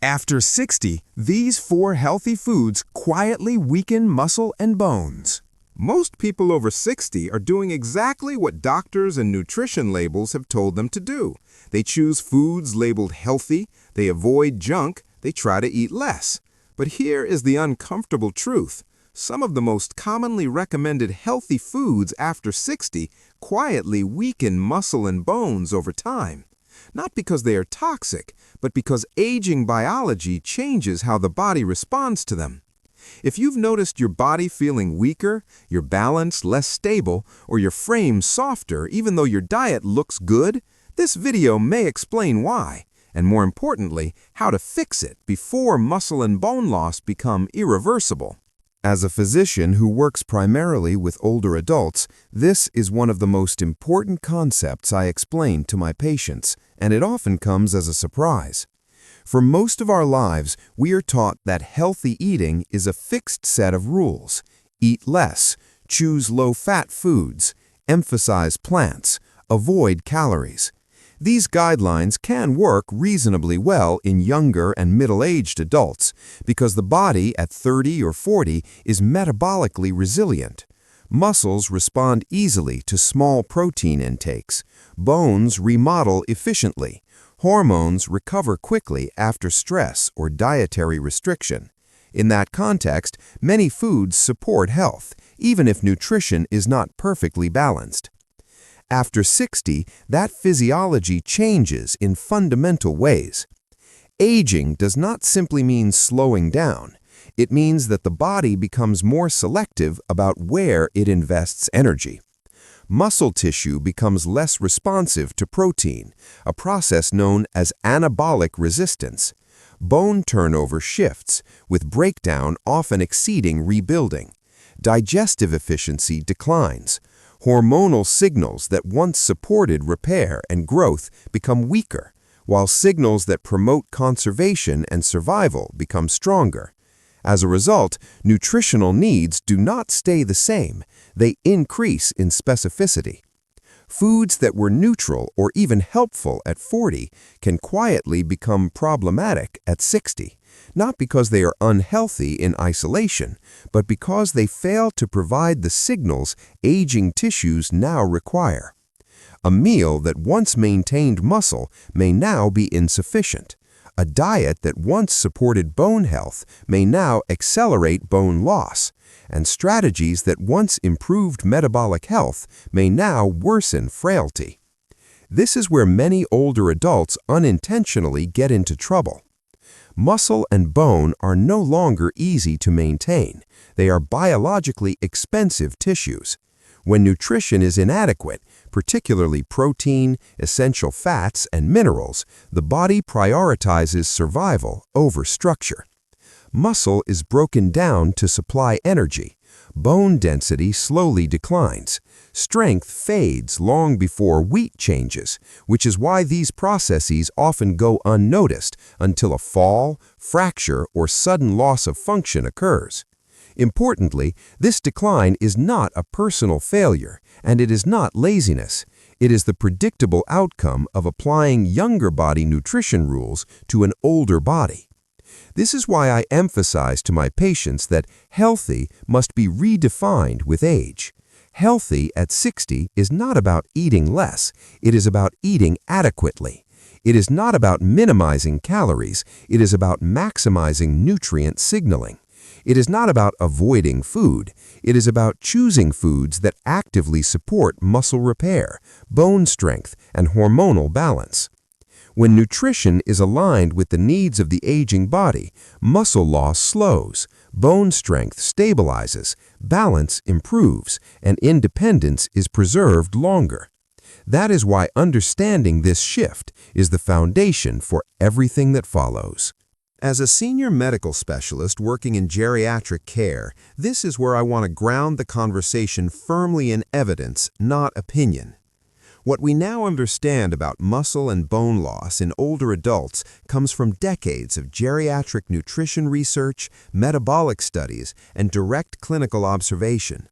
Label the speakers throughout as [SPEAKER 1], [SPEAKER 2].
[SPEAKER 1] After 60, these 4 healthy foods quietly weaken muscle and bones.
[SPEAKER 2] Most people over 60 are doing exactly what doctors and nutrition labels have told them to do. They choose foods labeled healthy, they avoid junk, they try to eat less. But here is the uncomfortable truth. Some of the most commonly recommended healthy foods after 60 quietly weaken muscle and bones over time. Not because they are toxic, but because aging biology changes how the body responds to them. If you've noticed your body feeling weaker, your balance less stable, or your frame softer even though your diet looks good, this video may explain why, and more importantly, how to fix it before muscle and bone loss become irreversible.
[SPEAKER 3] As a physician who works primarily with older adults, this is one of the most important concepts I explain to my patients, and it often comes as a surprise. For most of our lives, we are taught that healthy eating is a fixed set of rules. Eat less, choose low-fat foods, emphasize plants, avoid calories. These guidelines can work reasonably well in younger and middle-aged adults because the body at 30 or 40 is metabolically resilient. Muscles respond easily to small protein intakes. Bones remodel efficiently. Hormones recover quickly after stress or dietary restriction. In that context, many foods support health, even if nutrition is not perfectly balanced. After 60, that physiology changes in fundamental ways. Aging does not simply mean slowing down. It means that the body becomes more selective about where it invests energy. Muscle tissue becomes less responsive to protein, a process known as anabolic resistance. Bone turnover shifts, with breakdown often exceeding rebuilding. Digestive efficiency declines. Hormonal signals that once supported repair and growth become weaker, while signals that promote conservation and survival become stronger. As a result, nutritional needs do not stay the same, they increase in specificity. Foods that were neutral or even helpful at 40 can quietly become problematic at 60, not because they are unhealthy in isolation, but because they fail to provide the signals aging tissues now require. A meal that once maintained muscle may now be insufficient. A diet that once supported bone health may now accelerate bone loss, and strategies that once improved metabolic health may now worsen frailty. This is where many older adults unintentionally get into trouble. Muscle and bone are no longer easy to maintain. They are biologically expensive tissues. When nutrition is inadequate, particularly protein, essential fats, and minerals, the body prioritizes survival over structure. Muscle is broken down to supply energy. Bone density slowly declines. Strength fades long before weight changes, which is why these processes often go unnoticed until a fall, fracture, or sudden loss of function occurs. Importantly, this decline is not a personal failure, and it is not laziness. It is the predictable outcome of applying younger body nutrition rules to an older body. This is why I emphasize to my patients that healthy must be redefined with age. Healthy at 60 is not about eating less, it is about eating adequately. It is not about minimizing calories, it is about maximizing nutrient signaling. It is not about avoiding food, it is about choosing foods that actively support muscle repair, bone strength, and hormonal balance. When nutrition is aligned with the needs of the aging body, muscle loss slows, bone strength stabilizes, balance improves, and independence is preserved longer. That is why understanding this shift is the foundation for everything that follows.
[SPEAKER 2] As a senior medical specialist working in geriatric care, this is where I want to ground the conversation firmly in evidence, not opinion. What we now understand about muscle and bone loss in older adults comes from decades of geriatric nutrition research, metabolic studies, and direct clinical observation.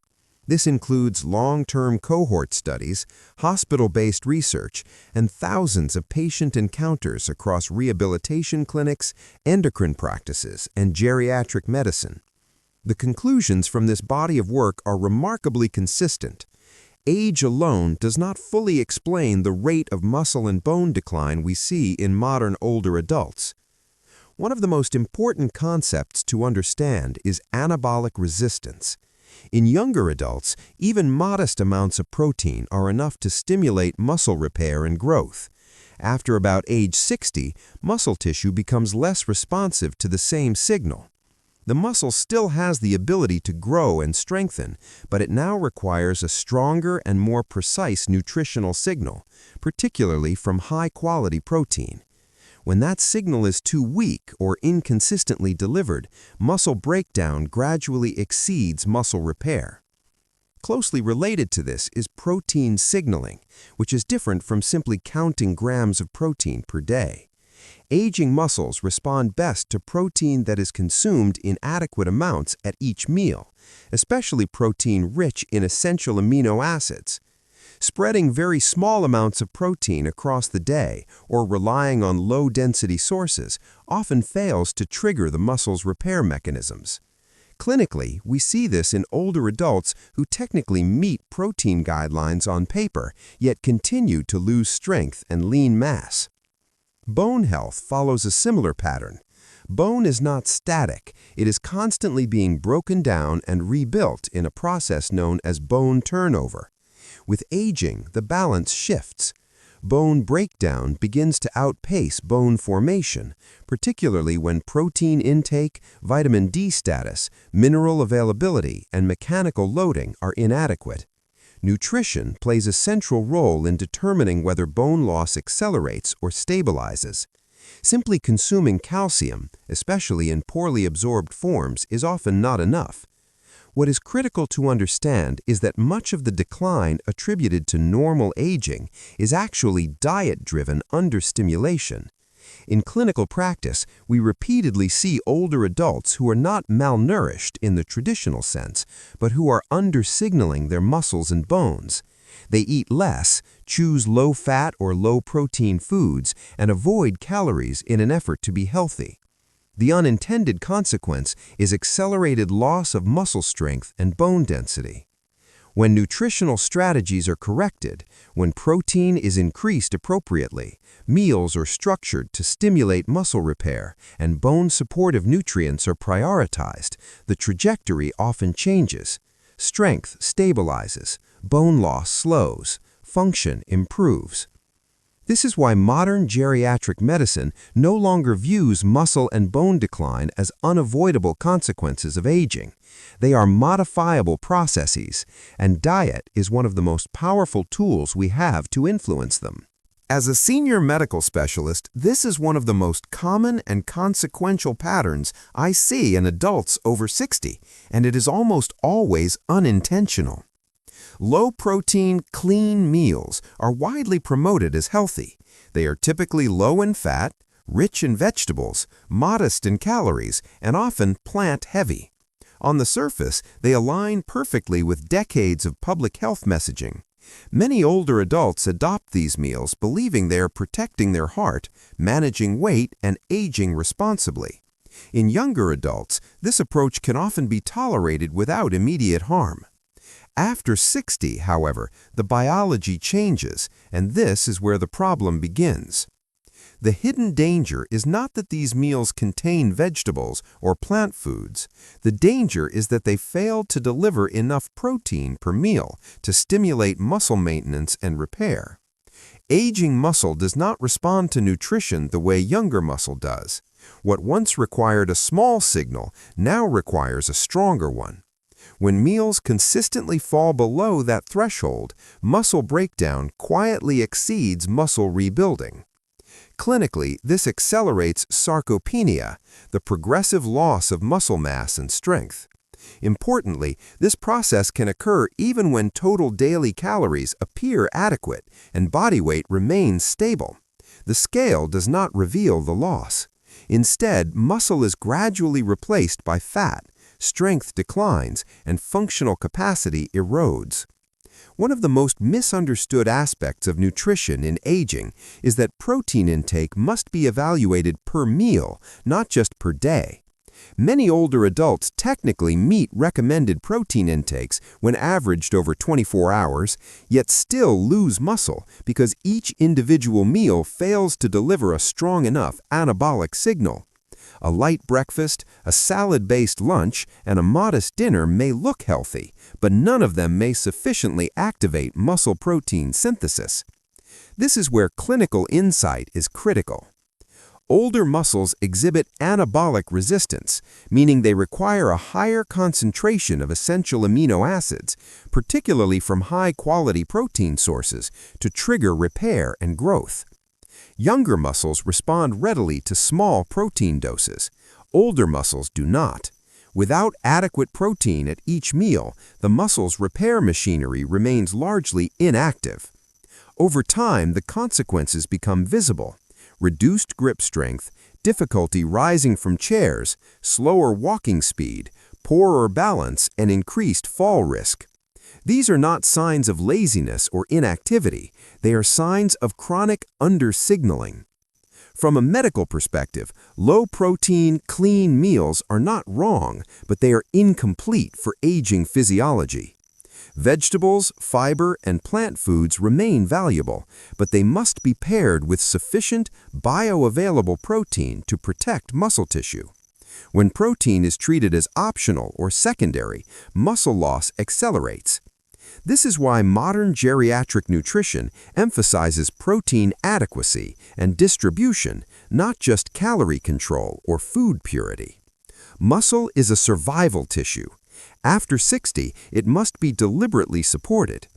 [SPEAKER 3] This includes long-term cohort studies, hospital-based research, and thousands of patient encounters across rehabilitation clinics, endocrine practices, and geriatric medicine. The conclusions from this body of work are remarkably consistent. Age alone does not fully explain the rate of muscle and bone decline we see in modern older adults. One of the most important concepts to understand is anabolic resistance. In younger adults, even modest amounts of protein are enough to stimulate muscle repair and growth. After about age 60, muscle tissue becomes less responsive to the same signal. The muscle still has the ability to grow and strengthen, but it now requires a stronger and more precise nutritional signal, particularly from high-quality protein. When that signal is too weak or inconsistently delivered, muscle breakdown gradually exceeds muscle repair. Closely related to this is protein signaling, which is different from simply counting grams of protein per day. Aging muscles respond best to protein that is consumed in adequate amounts at each meal, especially protein rich in essential amino acids. Spreading very small amounts of protein across the day or relying on low-density sources often fails to trigger the muscle's repair mechanisms. Clinically, we see this in older adults who technically meet protein guidelines on paper, yet continue to lose strength and lean mass. Bone health follows a similar pattern. Bone is not static. It is constantly being broken down and rebuilt in a process known as bone turnover. With aging, the balance shifts. Bone breakdown begins to outpace bone formation, particularly when protein intake, vitamin D status, mineral availability, and mechanical loading are inadequate. Nutrition plays a central role in determining whether bone loss accelerates or stabilizes. Simply consuming calcium, especially in poorly absorbed forms, is often not enough. What is critical to understand is that much of the decline attributed to normal aging is actually diet-driven understimulation. In clinical practice, we repeatedly see older adults who are not malnourished in the traditional sense, but who are undersignaling their muscles and bones. They eat less, choose low-fat or low-protein foods, and avoid calories in an effort to be healthy. The unintended consequence is accelerated loss of muscle strength and bone density. When nutritional strategies are corrected, when protein is increased appropriately, meals are structured to stimulate muscle repair, and bone-supportive nutrients are prioritized, the trajectory often changes. Strength stabilizes, bone loss slows, function improves. This is why modern geriatric medicine no longer views muscle and bone decline as unavoidable consequences of aging. They are modifiable processes, and diet is one of the most powerful tools we have to influence them. As a senior medical specialist, this is one of the most common and consequential patterns I see in adults over 60, and it is almost always unintentional. Low-protein, clean meals are widely promoted as healthy. They are typically low in fat, rich in vegetables, modest in calories, and often plant-heavy. On the surface, they align perfectly with decades of public health messaging. Many older adults adopt these meals believing they are protecting their heart, managing weight, and aging responsibly. In younger adults, this approach can often be tolerated without immediate harm. After 60, however, the biology changes, and this is where the problem begins. The hidden danger is not that these meals contain vegetables or plant foods. The danger is that they fail to deliver enough protein per meal to stimulate muscle maintenance and repair. Aging muscle does not respond to nutrition the way younger muscle does. What once required a small signal now requires a stronger one. When meals consistently fall below that threshold, muscle breakdown quietly exceeds muscle rebuilding. Clinically, this accelerates sarcopenia, the progressive loss of muscle mass and strength. Importantly, this process can occur even when total daily calories appear adequate and body weight remains stable. The scale does not reveal the loss. Instead, muscle is gradually replaced by fat, strength declines, and functional capacity erodes. One of the most misunderstood aspects of nutrition in aging is that protein intake must be evaluated per meal, not just per day. Many older adults technically meet recommended protein intakes when averaged over 24 hours, yet still lose muscle because each individual meal fails to deliver a strong enough anabolic signal. A light breakfast, a salad-based lunch, and a modest dinner may look healthy, but none of them may sufficiently activate muscle protein synthesis. This is where clinical insight is critical. Older muscles exhibit anabolic resistance, meaning they require a higher concentration of essential amino acids, particularly from high-quality protein sources, to trigger repair and growth. Younger muscles respond readily to small protein doses. Older muscles do not. Without adequate protein at each meal, the muscle's repair machinery remains largely inactive. Over time, the consequences become visible. Reduced grip strength, difficulty rising from chairs, slower walking speed, poorer balance, and increased fall risk. These are not signs of laziness or inactivity. They are signs of chronic under-signaling. From a medical perspective, low-protein, clean meals are not wrong, but they are incomplete for aging physiology. Vegetables, fiber, and plant foods remain valuable, but they must be paired with sufficient bioavailable protein to protect muscle tissue. When protein is treated as optional or secondary, muscle loss accelerates. This is why modern geriatric nutrition emphasizes protein adequacy and distribution, not just calorie control or food purity. Muscle is a survival tissue. After 60, it must be deliberately supported.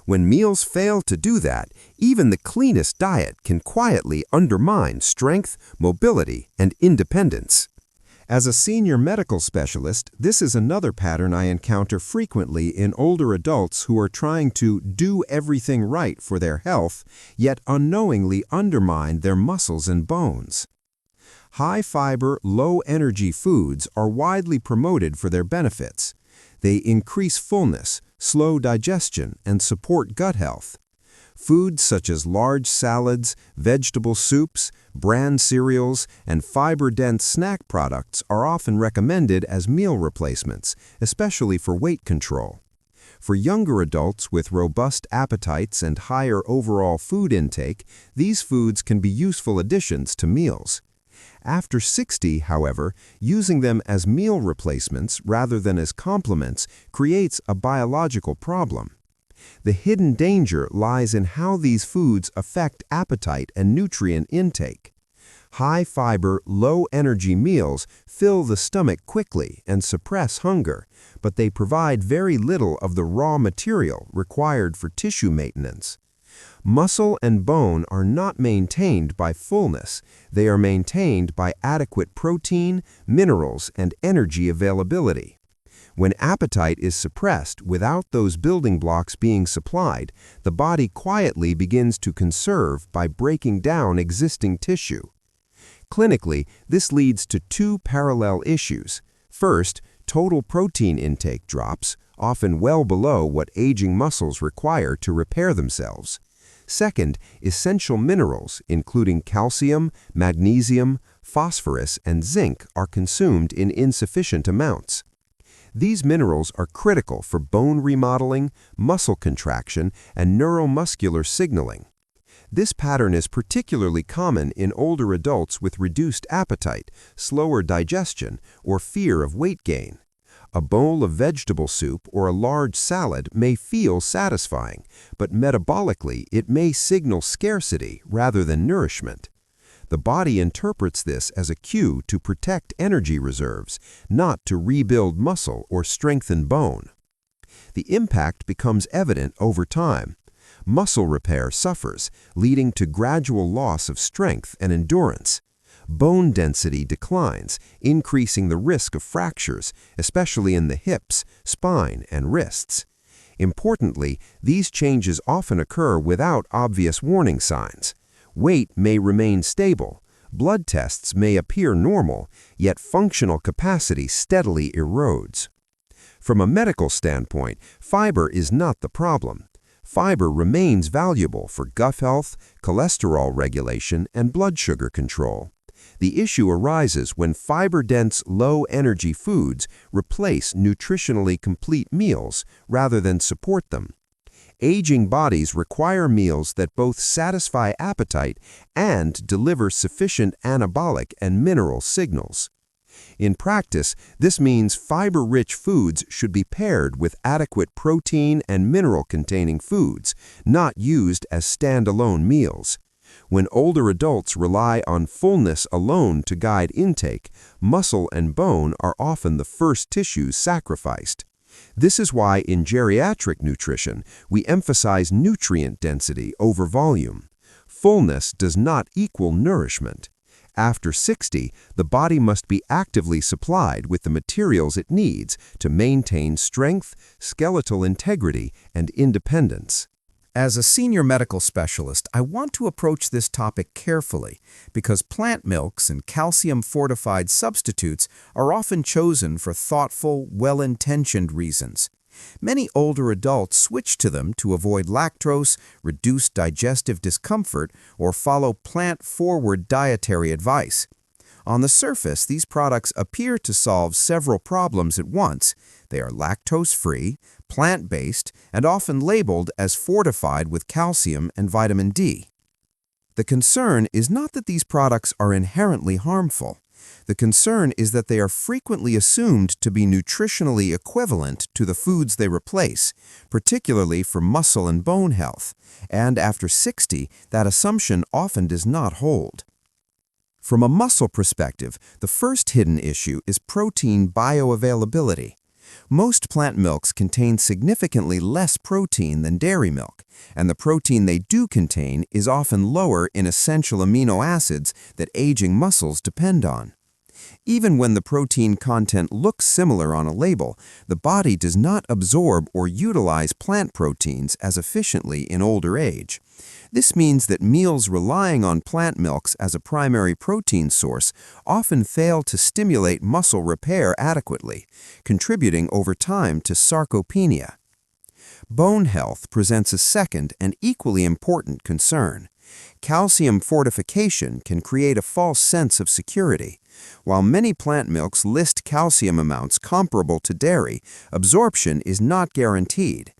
[SPEAKER 3] When meals fail to do that, even the cleanest diet can quietly undermine strength, mobility, and independence. As a senior medical specialist, this is another pattern I encounter frequently in older adults who are trying to do everything right for their health, yet unknowingly undermine their muscles and bones. High-fiber, low-energy foods are widely promoted for their benefits. They increase fullness, slow digestion, and support gut health. Foods such as large salads, vegetable soups, bran cereals, and fiber-dense snack products are often recommended as meal replacements, especially for weight control. For younger adults with robust appetites and higher overall food intake, these foods can be useful additions to meals. After 60, however, using them as meal replacements rather than as complements creates a biological problem. The hidden danger lies in how these foods affect appetite and nutrient intake. High-fiber, low-energy meals fill the stomach quickly and suppress hunger, but they provide very little of the raw material required for tissue maintenance. Muscle and bone are not maintained by fullness. They are maintained by adequate protein, minerals, and energy availability. When appetite is suppressed without those building blocks being supplied, the body quietly begins to conserve by breaking down existing tissue. Clinically, this leads to two parallel issues. First, total protein intake drops, often well below what aging muscles require to repair themselves. Second, essential minerals, including calcium, magnesium, phosphorus, and zinc, are consumed in insufficient amounts. These minerals are critical for bone remodeling, muscle contraction, and neuromuscular signaling. This pattern is particularly common in older adults with reduced appetite, slower digestion, or fear of weight gain. A bowl of vegetable soup or a large salad may feel satisfying, but metabolically it may signal scarcity rather than nourishment. The body interprets this as a cue to protect energy reserves, not to rebuild muscle or strengthen bone. The impact becomes evident over time. Muscle repair suffers, leading to gradual loss of strength and endurance. Bone density declines, increasing the risk of fractures, especially in the hips, spine, and wrists. Importantly, these changes often occur without obvious warning signs. Weight may remain stable, Blood tests may appear normal, yet functional capacity steadily erodes. From a medical standpoint, fiber is not the problem. Fiber remains valuable for gut health, cholesterol regulation, and blood sugar control. The issue arises when fiber-dense, low-energy foods replace nutritionally complete meals rather than support them. Aging bodies require meals that both satisfy appetite and deliver sufficient anabolic and mineral signals. In practice, this means fiber-rich foods should be paired with adequate protein and mineral-containing foods, not used as standalone meals. When older adults rely on fullness alone to guide intake, muscle and bone are often the first tissues sacrificed. This is why in geriatric nutrition, we emphasize nutrient density over volume. Fullness does not equal nourishment. After 60, the body must be actively supplied with the materials it needs to maintain strength, skeletal integrity, and independence.
[SPEAKER 4] As a senior medical specialist, I want to approach this topic carefully because plant milks and calcium-fortified substitutes are often chosen for thoughtful, well-intentioned reasons. Many older adults switch to them to avoid lactose, reduce digestive discomfort, or follow plant-forward dietary advice. On the surface, these products appear to solve several problems at once. They are lactose-free, plant-based, and often labeled as fortified with calcium and vitamin D. The concern is not that these products are inherently harmful. The concern is that they are frequently assumed to be nutritionally equivalent to the foods they replace, particularly for muscle and bone health, and after 60, that assumption often does not hold. From a muscle perspective, the first hidden issue is protein bioavailability. Most plant milks contain significantly less protein than dairy milk, and the protein they do contain is often lower in essential amino acids that aging muscles depend on. Even when the protein content looks similar on a label, the body does not absorb or utilize plant proteins as efficiently in older age. This means that meals relying on plant milks as a primary protein source often fail to stimulate muscle repair adequately, contributing over time to sarcopenia. Bone health presents a second and equally important concern. Calcium fortification can create a false sense of security. While many plant milks list calcium amounts comparable to dairy, absorption is not guaranteed.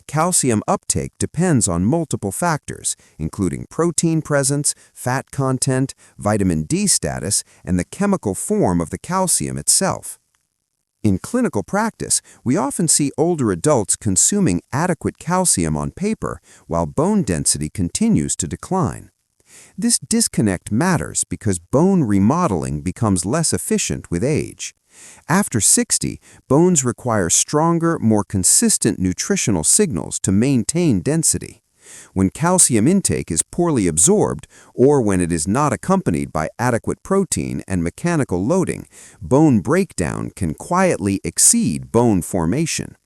[SPEAKER 4] Calcium uptake depends on multiple factors, including protein presence, fat content, vitamin D status, and the chemical form of the calcium itself. In clinical practice, we often see older adults consuming adequate calcium on paper while bone density continues to decline. This disconnect matters because bone remodeling becomes less efficient with age. After 60, bones require stronger, more consistent nutritional signals to maintain density. When calcium intake is poorly absorbed, or when it is not accompanied by adequate protein and mechanical loading, bone breakdown can quietly exceed bone formation.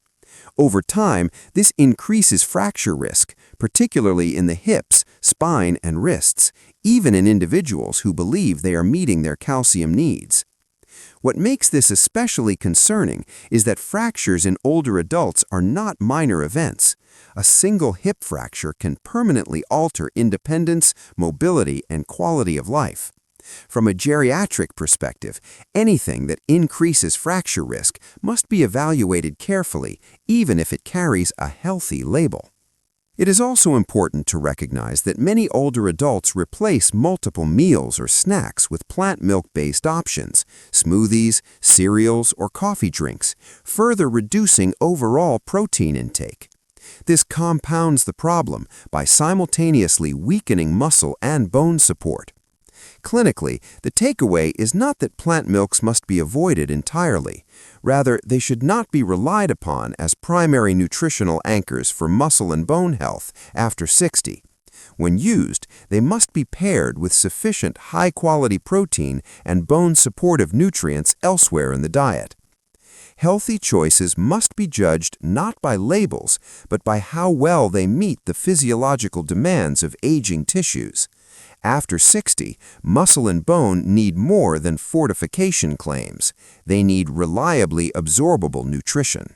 [SPEAKER 4] Over time, this increases fracture risk, particularly in the hips, spine, and wrists, even in individuals who believe they are meeting their calcium needs. What makes this especially concerning is that fractures in older adults are not minor events. A single hip fracture can permanently alter independence, mobility, and quality of life. From a geriatric perspective, anything that increases fracture risk must be evaluated carefully, even if it carries a healthy label. It is also important to recognize that many older adults replace multiple meals or snacks with plant milk-based options, smoothies, cereals, or coffee drinks, further reducing overall protein intake. This compounds the problem by simultaneously weakening muscle and bone support. Clinically, the takeaway is not that plant milks must be avoided entirely. Rather, they should not be relied upon as primary nutritional anchors for muscle and bone health after 60. When used, they must be paired with sufficient high-quality protein and bone-supportive nutrients elsewhere in the diet. Healthy choices must be judged not by labels, but by how well they meet the physiological demands of aging tissues.
[SPEAKER 3] After 60, muscle and bone need more than fortification claims. They need reliably absorbable nutrition.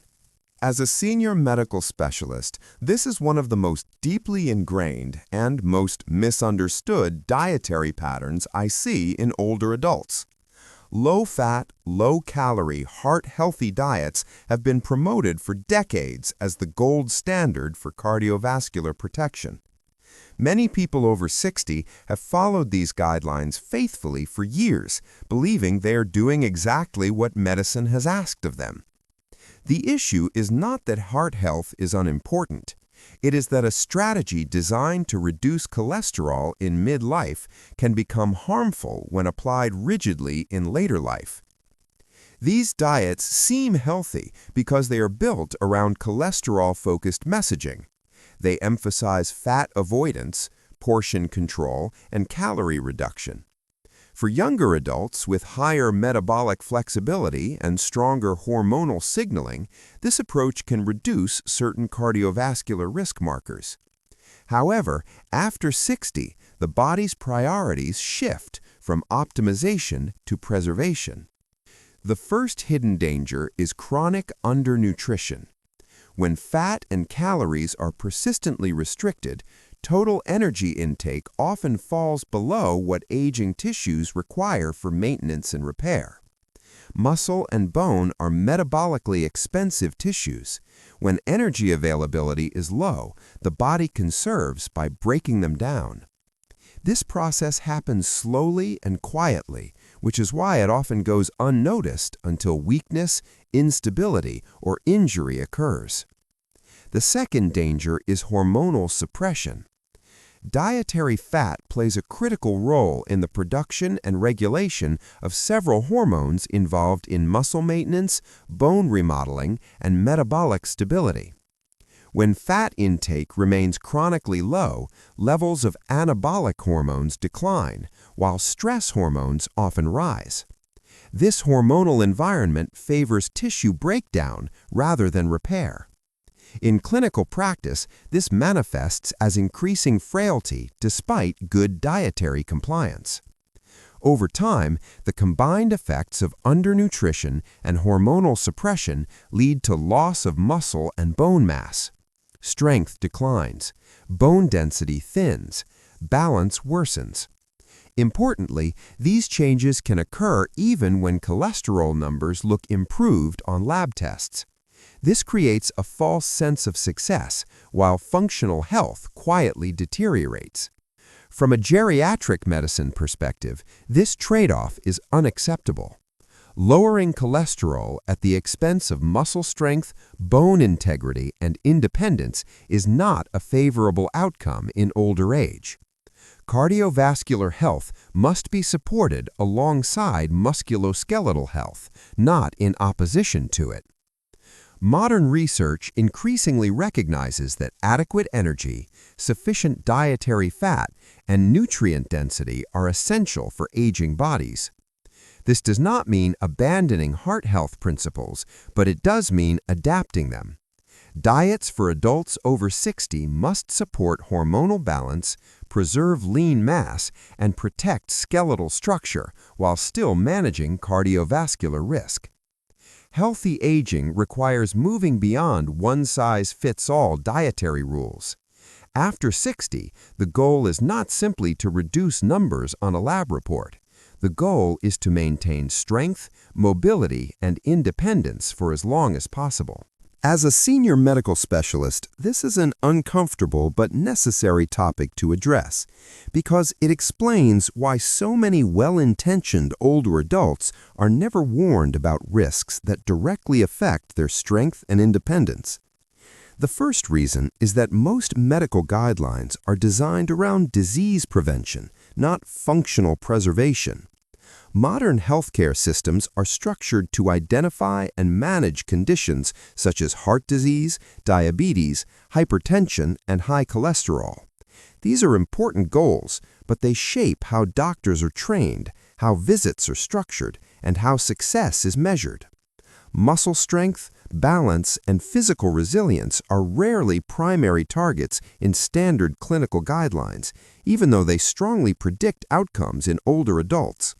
[SPEAKER 3] As a senior medical specialist, this is one of the most deeply ingrained and most misunderstood dietary patterns I see in older adults. Low-fat, low-calorie, heart-healthy diets have been promoted for decades as the gold standard for cardiovascular protection. Many people over 60 have followed these guidelines faithfully for years, believing they are doing exactly what medicine has asked of them. The issue is not that heart health is unimportant. It is that a strategy designed to reduce cholesterol in midlife can become harmful when applied rigidly in later life. These diets seem healthy because they are built around cholesterol-focused messaging. They emphasize fat avoidance, portion control, and calorie reduction. For younger adults with higher metabolic flexibility and stronger hormonal signaling, this approach can reduce certain cardiovascular risk markers. However, after 60, the body's priorities shift from optimization to preservation. The first hidden danger is chronic undernutrition. When fat and calories are persistently restricted, total energy intake often falls below what aging tissues require for maintenance and repair. Muscle and bone are metabolically expensive tissues. When energy availability is low, the body conserves by breaking them down. This process happens slowly and quietly, which is why it often goes unnoticed until weakness, instability, or injury occurs. The second danger is hormonal suppression. Dietary fat plays a critical role in the production and regulation of several hormones involved in muscle maintenance, bone remodeling, and metabolic stability. When fat intake remains chronically low, levels of anabolic hormones decline, while stress hormones often rise. This hormonal environment favors tissue breakdown rather than repair. In clinical practice, this manifests as increasing frailty despite good dietary compliance. Over time, the combined effects of undernutrition and hormonal suppression lead to loss of muscle and bone mass. Strength declines, bone density thins, balance worsens. Importantly, these changes can occur even when cholesterol numbers look improved on lab tests. This creates a false sense of success, while functional health quietly deteriorates. From a geriatric medicine perspective, this trade-off is unacceptable. Lowering cholesterol at the expense of muscle strength, bone integrity, and independence is not a favorable outcome in older age. Cardiovascular health must be supported alongside musculoskeletal health, not in opposition to it. Modern research increasingly recognizes that adequate energy, sufficient dietary fat, and nutrient density are essential for aging bodies. This does not mean abandoning heart health principles, but it does mean adapting them. Diets for adults over 60 must support hormonal balance, preserve lean mass, and protect skeletal structure while still managing cardiovascular risk. Healthy aging requires moving beyond one-size-fits-all dietary rules. After 60, the goal is not simply to reduce numbers on a lab report. The goal is to maintain strength, mobility, and independence for as long as possible. As a senior medical specialist, this is an uncomfortable but necessary topic to address because it explains why so many well-intentioned older adults are never warned about risks that directly affect their strength and independence. The first reason is that most medical guidelines are designed around disease prevention, not functional preservation. Modern healthcare systems are structured to identify and manage conditions such as heart disease, diabetes, hypertension, and high cholesterol. These are important goals, but they shape how doctors are trained, how visits are structured, and how success is measured. Muscle strength, balance, and physical resilience are rarely primary targets in standard clinical guidelines, even though they strongly predict outcomes in older adults.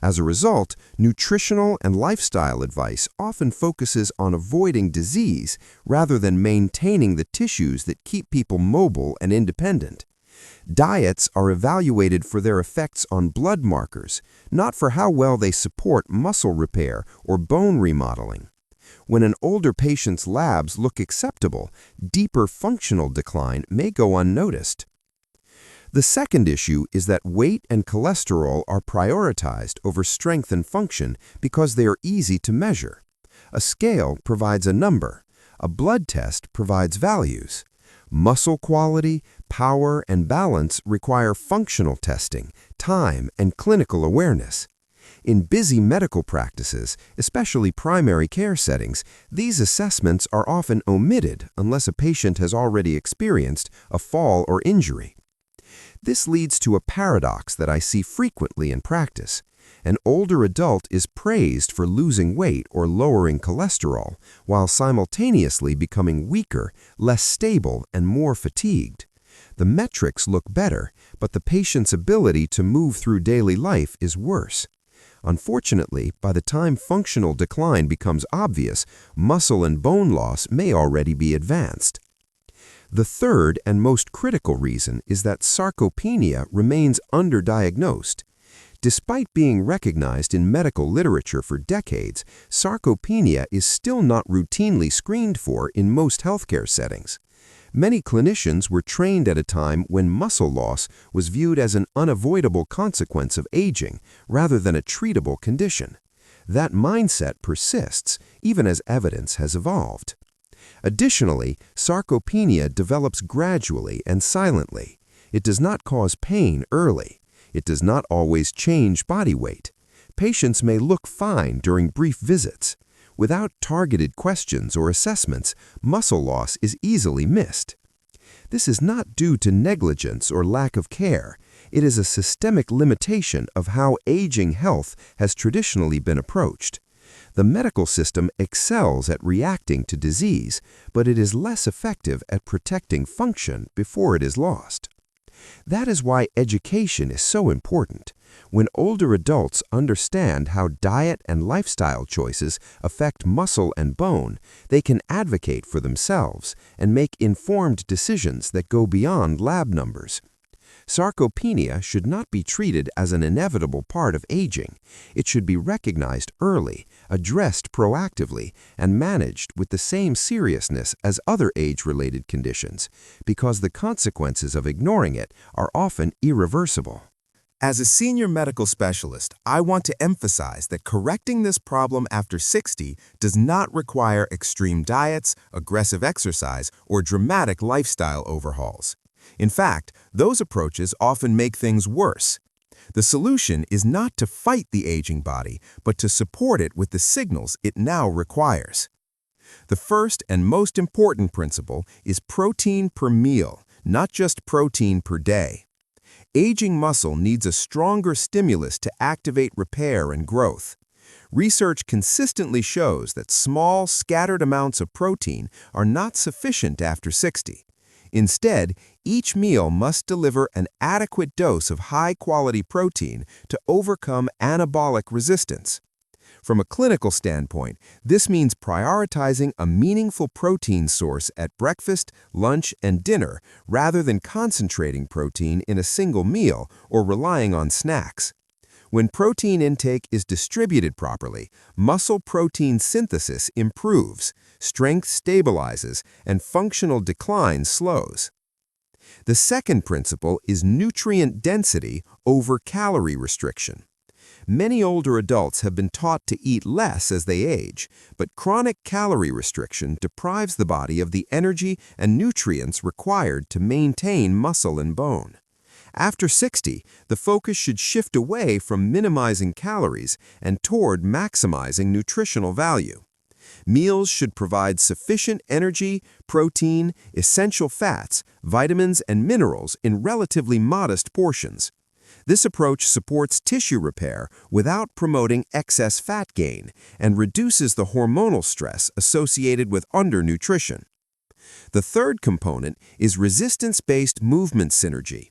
[SPEAKER 3] As a result, nutritional and lifestyle advice often focuses on avoiding disease rather than maintaining the tissues that keep people mobile and independent. Diets are evaluated for their effects on blood markers, not for how well they support muscle repair or bone remodeling. When an older patient's labs look acceptable, deeper functional decline may go unnoticed. The second issue is that weight and cholesterol are prioritized over strength and function because they are easy to measure. A scale provides a number. A blood test provides values. Muscle quality, power, and balance require functional testing, time, and clinical awareness. In busy medical practices, especially primary care settings, these assessments are often omitted unless a patient has already experienced a fall or injury. This leads to a paradox that I see frequently in practice. An older adult is praised for losing weight or lowering cholesterol, while simultaneously becoming weaker, less stable, and more fatigued. The metrics look better, but the patient's ability to move through daily life is worse. Unfortunately, by the time functional decline becomes obvious, muscle and bone loss may already be advanced. The third and most critical reason is that sarcopenia remains underdiagnosed. Despite being recognized in medical literature for decades, sarcopenia is still not routinely screened for in most healthcare settings. Many clinicians were trained at a time when muscle loss was viewed as an unavoidable consequence of aging rather than a treatable condition. That mindset persists even as evidence has evolved. Additionally, sarcopenia develops gradually and silently. It does not cause pain early. It does not always change body weight. Patients may look fine during brief visits. Without targeted questions or assessments, muscle loss is easily missed. This is not due to negligence or lack of care. It is a systemic limitation of how aging health has traditionally been approached. The medical system excels at reacting to disease, but it is less effective at protecting function before it is lost. That is why education is so important. When older adults understand how diet and lifestyle choices affect muscle and bone, they can advocate for themselves and make informed decisions that go beyond lab numbers. Sarcopenia should not be treated as an inevitable part of aging. It should be recognized early, addressed proactively, and managed with the same seriousness as other age-related conditions, because the consequences of ignoring it are often irreversible.
[SPEAKER 2] As a senior medical specialist, I want to emphasize that correcting this problem after 60 does not require extreme diets, aggressive exercise, or dramatic lifestyle overhauls. In fact, those approaches often make things worse. The solution is not to fight the aging body, but to support it with the signals it now requires. The first and most important principle is protein per meal, not just protein per day. Aging muscle needs a stronger stimulus to activate repair and growth. Research consistently shows that small, scattered amounts of protein are not sufficient after 60. Instead, each meal must deliver an adequate dose of high-quality protein to overcome anabolic resistance. From a clinical standpoint, this means prioritizing a meaningful protein source at breakfast, lunch, and dinner rather than concentrating protein in a single meal or relying on snacks. When protein intake is distributed properly, muscle protein synthesis improves, strength stabilizes, and functional decline slows. The second principle is nutrient density over calorie restriction. Many older adults have been taught to eat less as they age, but chronic calorie restriction deprives the body of the energy and nutrients required to maintain muscle and bone. After 60, the focus should shift away from minimizing calories and toward maximizing nutritional value. Meals should provide sufficient energy, protein, essential fats, vitamins, and minerals in relatively modest portions.
[SPEAKER 3] This approach supports tissue repair without promoting excess fat gain and reduces the hormonal stress associated with undernutrition. The third component is resistance-based movement synergy.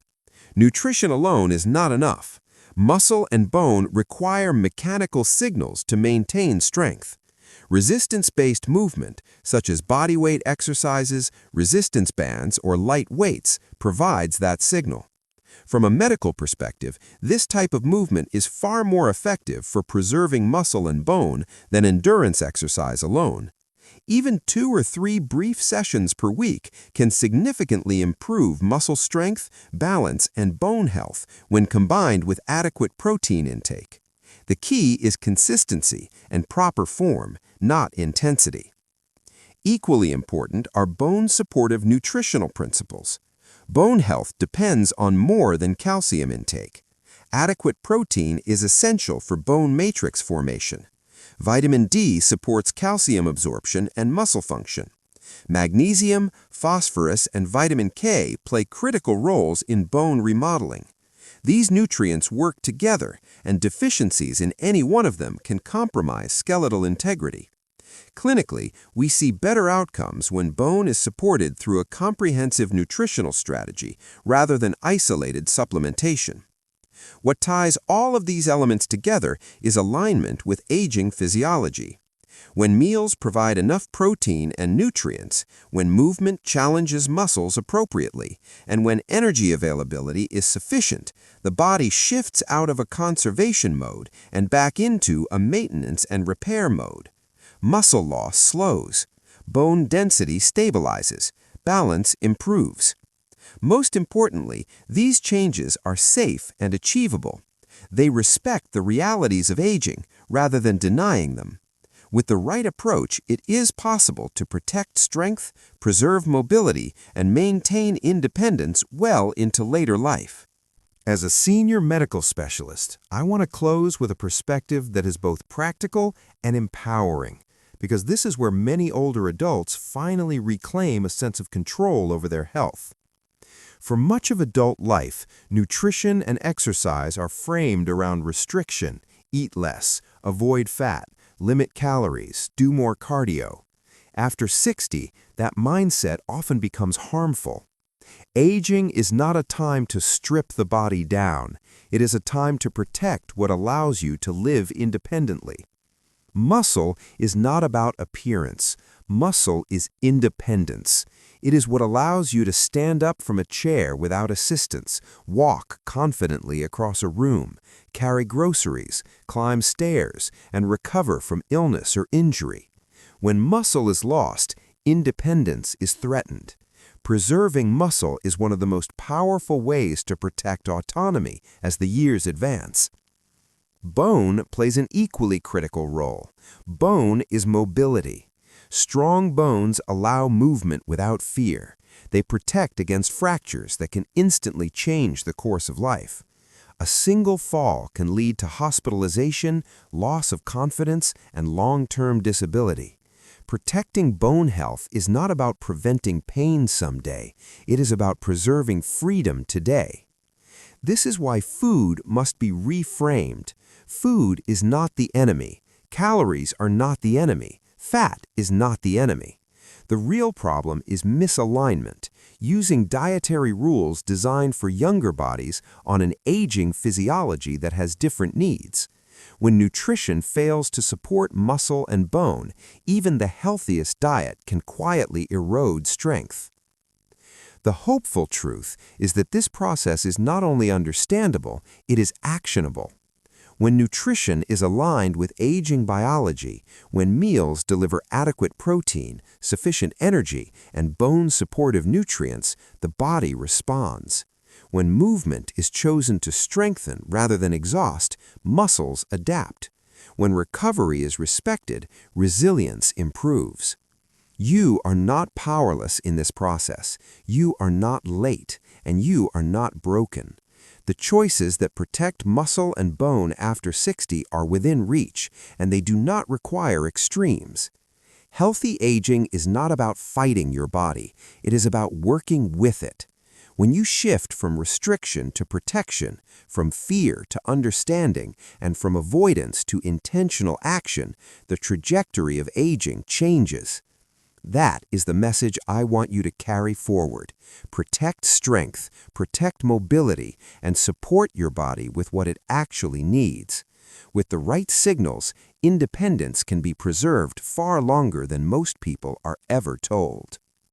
[SPEAKER 3] Nutrition alone is not enough. Muscle and bone require mechanical signals to maintain strength. Resistance-based movement, such as bodyweight exercises, resistance bands, or light weights, provides that signal. From a medical perspective, this type of movement is far more effective for preserving muscle and bone than endurance exercise alone. Even 2 or 3 brief sessions per week can significantly improve muscle strength, balance, and bone health when combined with adequate protein intake. The key is consistency and proper form, not intensity. Equally important are bone-supportive nutritional principles. Bone health depends on more than calcium intake. Adequate protein is essential for bone matrix formation. Vitamin D supports calcium absorption and muscle function. Magnesium, phosphorus, and vitamin K play critical roles in bone remodeling. These nutrients work together, and deficiencies in any one of them can compromise skeletal integrity. Clinically, we see better outcomes when bone is supported through a comprehensive nutritional strategy rather than isolated supplementation. What ties all of these elements together is alignment with aging physiology. When meals provide enough protein and nutrients, when movement challenges muscles appropriately, and when energy availability is sufficient, the body shifts out of a conservation mode and back into a maintenance and repair mode. Muscle loss slows, bone density stabilizes, balance improves. Most importantly, these changes are safe and achievable. They respect the realities of aging rather than denying them. With the right approach, it is possible to protect strength, preserve mobility, and maintain independence well into later life.
[SPEAKER 1] As a senior medical specialist, I want to close with a perspective that is both practical and empowering, because this is where many older adults finally reclaim a sense of control over their health. For much of adult life, nutrition and exercise are framed around restriction: eat less, avoid fat, limit calories, do more cardio. After 60, that mindset often becomes harmful. Aging is not a time to strip the body down. It is a time to protect what allows you to live independently. Muscle is not about appearance. Muscle is independence. It is what allows you to stand up from a chair without assistance, walk confidently across a room, carry groceries, climb stairs, and recover from illness or injury. When muscle is lost, independence is threatened. Preserving muscle is one of the most powerful ways to protect autonomy as the years advance. Bone plays an equally critical role. Bone is mobility. Strong bones allow movement without fear. They protect against fractures that can instantly change the course of life. A single fall can lead to hospitalization, loss of confidence, and long-term disability. Protecting bone health is not about preventing pain someday. It is about preserving freedom today. This is why food must be reframed. Food is not the enemy. Calories are not the enemy. Fat is not the enemy. The real problem is misalignment, using dietary rules designed for younger bodies on an aging physiology that has different needs. When nutrition fails to support muscle and bone, even the healthiest diet can quietly erode strength. The hopeful truth is that this process is not only understandable, it is actionable. When nutrition is aligned with aging biology, when meals deliver adequate protein, sufficient energy, and bone-supportive nutrients, the body responds. When movement is chosen to strengthen rather than exhaust, muscles adapt. When recovery is respected, resilience improves. You are not powerless in this process. You are not late, and you are not broken. The choices that protect muscle and bone after 60 are within reach, and they do not require extremes. Healthy aging is not about fighting your body. It is about working with it.
[SPEAKER 3] When you shift from restriction to protection, from fear to understanding, and from avoidance to intentional action, the trajectory of aging changes. That is the message I want you to carry forward. Protect strength, protect mobility, and support your body with what it actually needs. With the right signals, independence can be preserved far longer than most people are ever told.